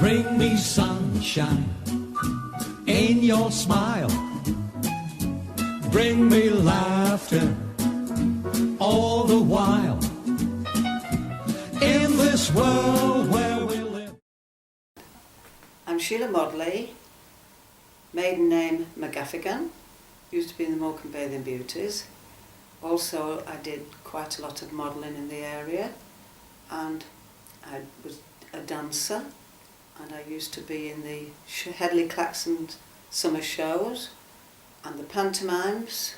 Bring me sunshine in your smile. Bring me laughter all the while. In this world where we live. I'm Sheila Modley, maiden name McGaffigan. Used to be in the Morecambe Bathing Beauties. Also, I did quite a lot of modelling in the area, and I was a dancer, and I used to be in the Headley Claxon summer shows and the pantomimes.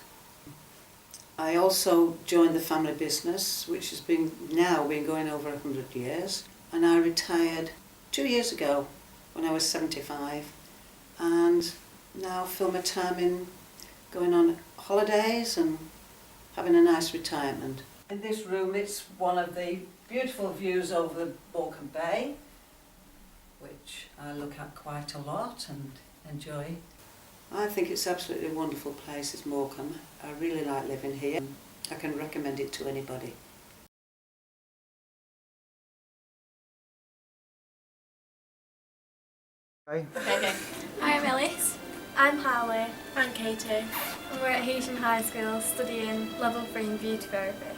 I also joined the family business, which has been going over 100 years, and I retired 2 years ago when I was 75, and now fill my time in going on holidays and having a nice retirement. In this room, it's one of the beautiful views over the Morecambe Bay, which I look at quite a lot and enjoy. I think it's absolutely a wonderful place, it's Morecambe. I really like living here. I can recommend it to anybody. Okay. Hi, I'm Ellis. I'm Harley. I'm Katie. And we're at Haitian High School studying level 3 in beauty therapy.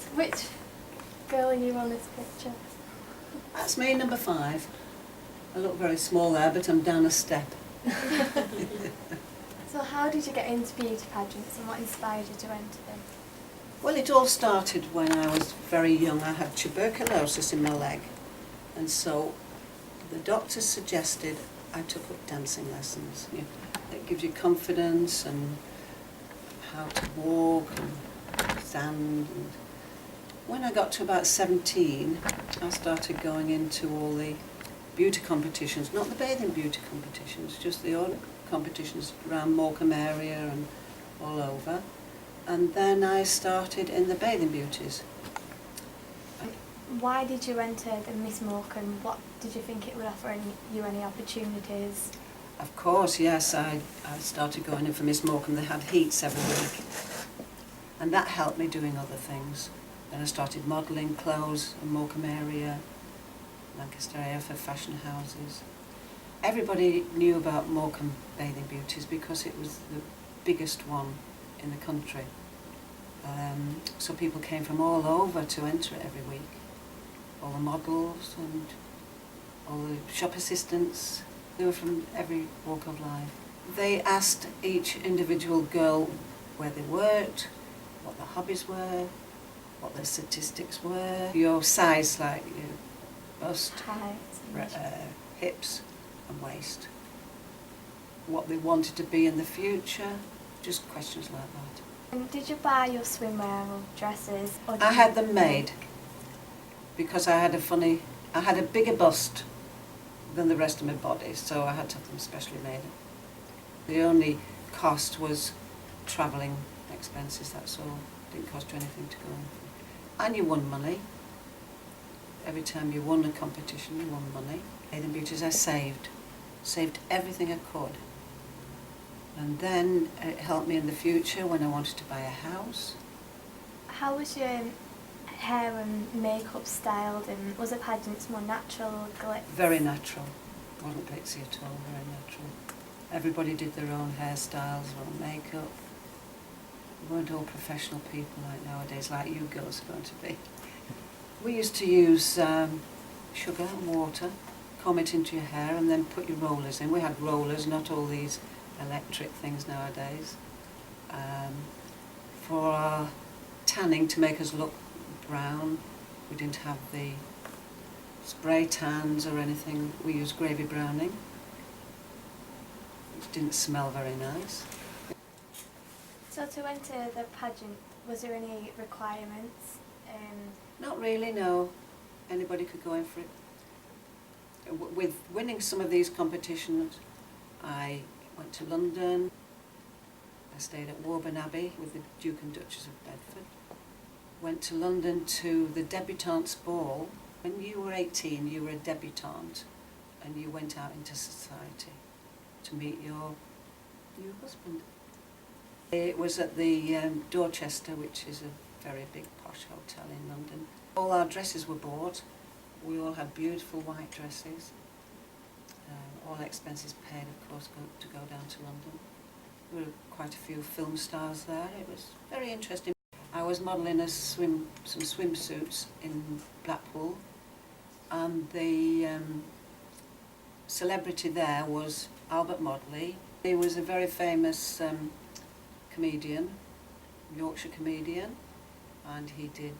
So which girl are you on this picture? That's me, number 5. I look very small there, but I'm down a step. So how did you get into beauty pageants and what inspired you to enter them? Well, it all started when I was very young. I had tuberculosis in my leg, and so the doctor suggested I took up dancing lessons. It gives you confidence and how to walk and stand. And when I got to about 17, I started going into all the beauty competitions, not the bathing beauty competitions, just the other competitions around Morecambe area and all over. And then I started in the bathing beauties. Why did you enter the Miss Morecambe? What did you think it would offer you any opportunities? Of course, yes, I started going in for Miss Morecambe. They had heats every week, and that helped me doing other things. Then I started modelling clothes in Morecambe area, Lancaster area for fashion houses. Everybody knew about Morecambe Bathing Beauties because it was the biggest one in the country. So people came from all over to enter it every week. All the models and all the shop assistants, they were from every walk of life. They asked each individual girl where they worked, what their hobbies were, what their statistics were, your size, like your bust, hips and waist, what they wanted to be in the future, just questions like that. And did you buy your swimwear or dresses? Or I had them made because I had a bigger bust than the rest of my body, so I had to have them specially made. The only cost was travelling expenses, that's all. It didn't cost you anything to go. And you won money. Every time you won a competition, you won money. Bathing Beauties, I saved everything I could. And then it helped me in the future when I wanted to buy a house. How was your hair and makeup styled, and was the pageants more natural or glitz? Very natural. It wasn't glitzy at all, very natural. Everybody did their own hairstyles, their own makeup. We weren't all professional people like nowadays, like you girls are going to be. We used to use sugar and water, comb it into your hair and then put your rollers in. We had rollers, not all these electric things nowadays. For our tanning, to make us look brown, we didn't have the spray tans or anything. We used gravy browning, which didn't smell very nice. So to enter the pageant, was there any requirements? Not really, no. Anybody could go in for it. With winning some of these competitions, I went to London. I stayed at Warburton Abbey with the Duke and Duchess of Bedford. Went to London to the debutantes ball. When you were 18, you were a debutante, and you went out into society to meet your new husband. It was at the Dorchester, which is a very big posh hotel in London. All our dresses were bought. We all had beautiful white dresses. All expenses paid, of course, to go down to London. There were quite a few film stars there. It was very interesting. I was modelling some swimsuits in Blackpool, and the celebrity there was Albert Modley. He was a very famous comedian, Yorkshire comedian, and he did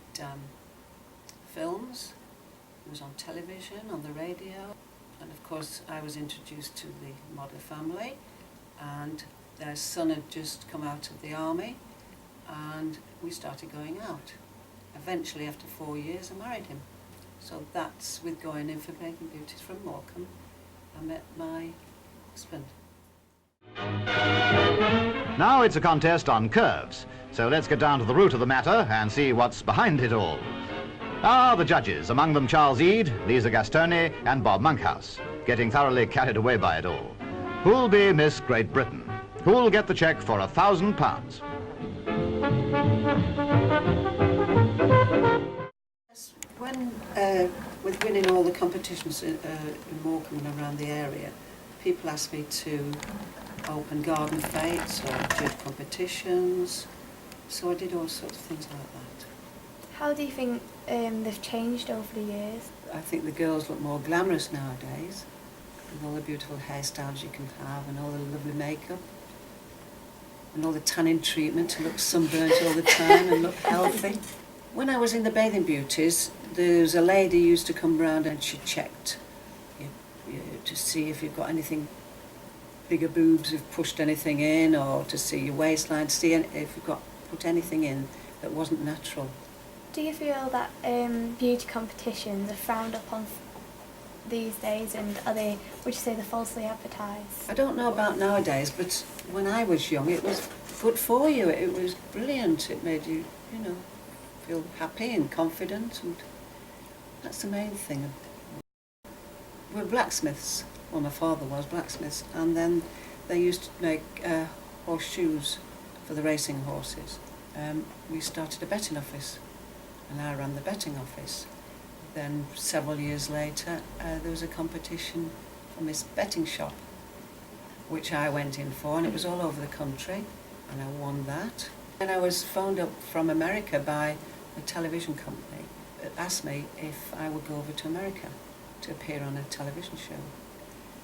films. He was on television, on the radio, and of course I was introduced to the Modley family, and their son had just come out of the army, and we started going out. Eventually, after 4 years, I married him. So that's with going in for Pageant Beauties from Morecambe. I met my husband. Now it's a contest on curves, so let's get down to the root of the matter and see what's behind it all. Ah, the judges, among them Charles Eade, Lisa Gastoni and Bob Monkhouse, getting thoroughly carried away by it all. Who'll be Miss Great Britain? Who'll get the cheque for £1,000? When, with winning all the competitions in Morecambe and around the area, people asked me to open garden fetes or judge competitions, so I did all sorts of things like that. How do you think they've changed over the years? I think the girls look more glamorous nowadays, with all the beautiful hairstyles you can have and all the lovely makeup and all the tanning treatment to look sunburnt all the time and look healthy. When I was in the Bathing Beauties, there was a lady who used to come round and she checked you to see if you've got anything, bigger boobs, if you've pushed anything in, or to see your waistline, to see if you've put anything in that wasn't natural. Do you feel that beauty competitions are frowned upon these days, and would you say they're falsely advertised? I don't know about nowadays, but when I was young it was good for you. It was brilliant. It made you, feel happy and confident, and that's the main thing. We're blacksmiths. Well, my father was blacksmiths, and then they used to make horseshoes for the racing horses. We started a betting office, and I ran the betting office. Then several years later there was a competition for Miss Betting Shop, which I went in for, and it was all over the country, and I won that. And I was phoned up from America by a television company that asked me if I would go over to America to appear on a television show.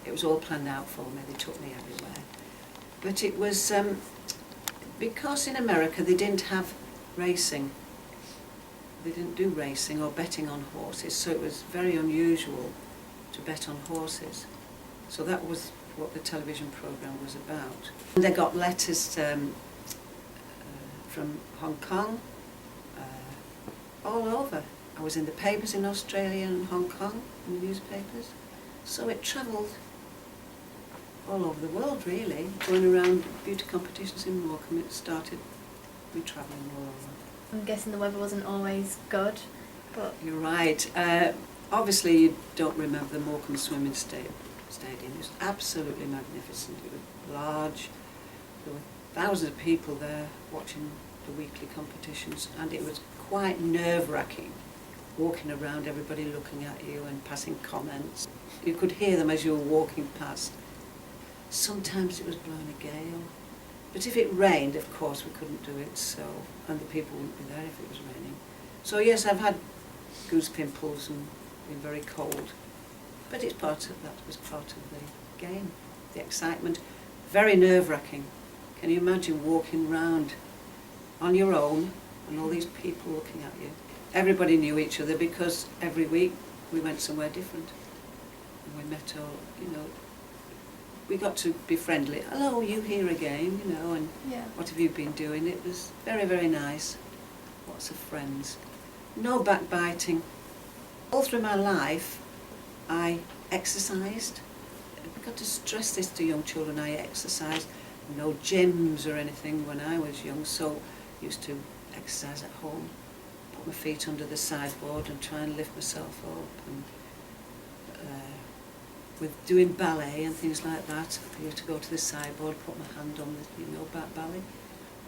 It was all planned out for me. They took me everywhere. But it was because in America they didn't have racing. They didn't do racing or betting on horses, so it was very unusual to bet on horses. So that was what the television programme was about. And I got letters from Hong Kong, all over. I was in the papers in Australia and Hong Kong, in the newspapers. So it travelled all over the world, really. Going around beauty competitions in Morecambe, it started me travelling all over. I'm guessing the weather wasn't always good, but... You're right. Obviously you don't remember the Morecambe Swimming Stadium. It was absolutely magnificent. It was large. There were thousands of people there watching the weekly competitions, and it was quite nerve-wracking walking around, everybody looking at you and passing comments. You could hear them as you were walking past. Sometimes it was blowing a gale. But if it rained, of course, we couldn't do it, and the people wouldn't be there if it was raining. So yes, I've had goose pimples and been very cold. But that was part of the game, the excitement. Very nerve-wracking. Can you imagine walking round on your own and all these people looking at you? Everybody knew each other because every week we went somewhere different. And we met all, we got to be friendly. Hello, you here again, and Yeah. What have you been doing? It was very, very nice. Lots of friends. No backbiting. All through my life, I exercised. I've got to stress this to young children. I exercised. No gyms or anything when I was young, so I used to exercise at home. Put my feet under the sideboard and try and lift myself up. And with doing ballet and things like that, I used to go to the sideboard, put my hand on the back ballet,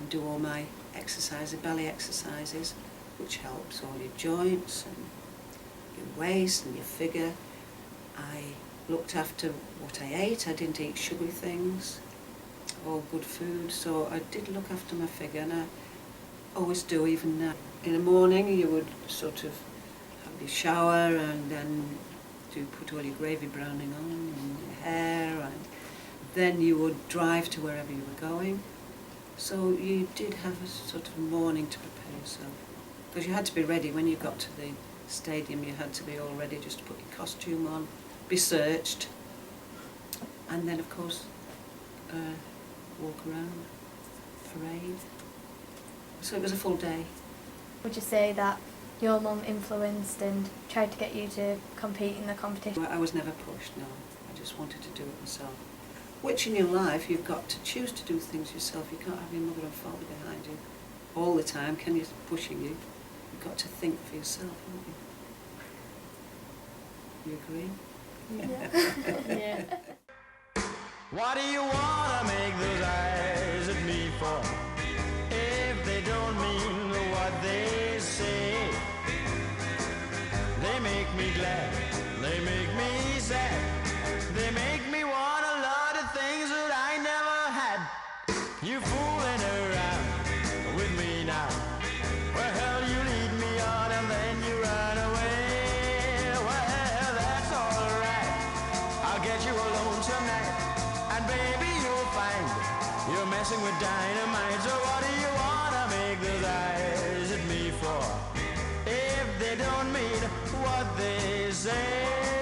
and do all my exercises, belly exercises, which helps all your joints and your waist and your figure. I looked after what I ate. I didn't eat sugary things, all good food, so I did look after my figure, and I always do even now. In the morning you would sort of have your shower and then put all your gravy browning on and your hair, and then you would drive to wherever you were going. So you did have a sort of morning to prepare yourself, because you had to be ready when you got to the stadium. You had to be all ready, just to put your costume on, be searched, and then of course walk around, parade. So it was a full day. Would you say that your mum influenced and tried to get you to compete in the competition? I was never pushed, no. I just wanted to do it myself. Which in your life, you've got to choose to do things yourself. You can't have your mother and father behind you all the time, can you, pushing you. You've got to think for yourself, haven't you? You agree? Yeah. What do you want to make those eyes at me for? If they don't mean what they say. They make me glad, they make me sad, they make me want a lot of things that I never had. You fooling around with me now. Well, hell, you lead me on and then you run away. Well, that's alright, I'll get you alone tonight, and baby, you'll find you're messing with dynamite. So what do you want to make those eyes at me for? If they don't mean what they say.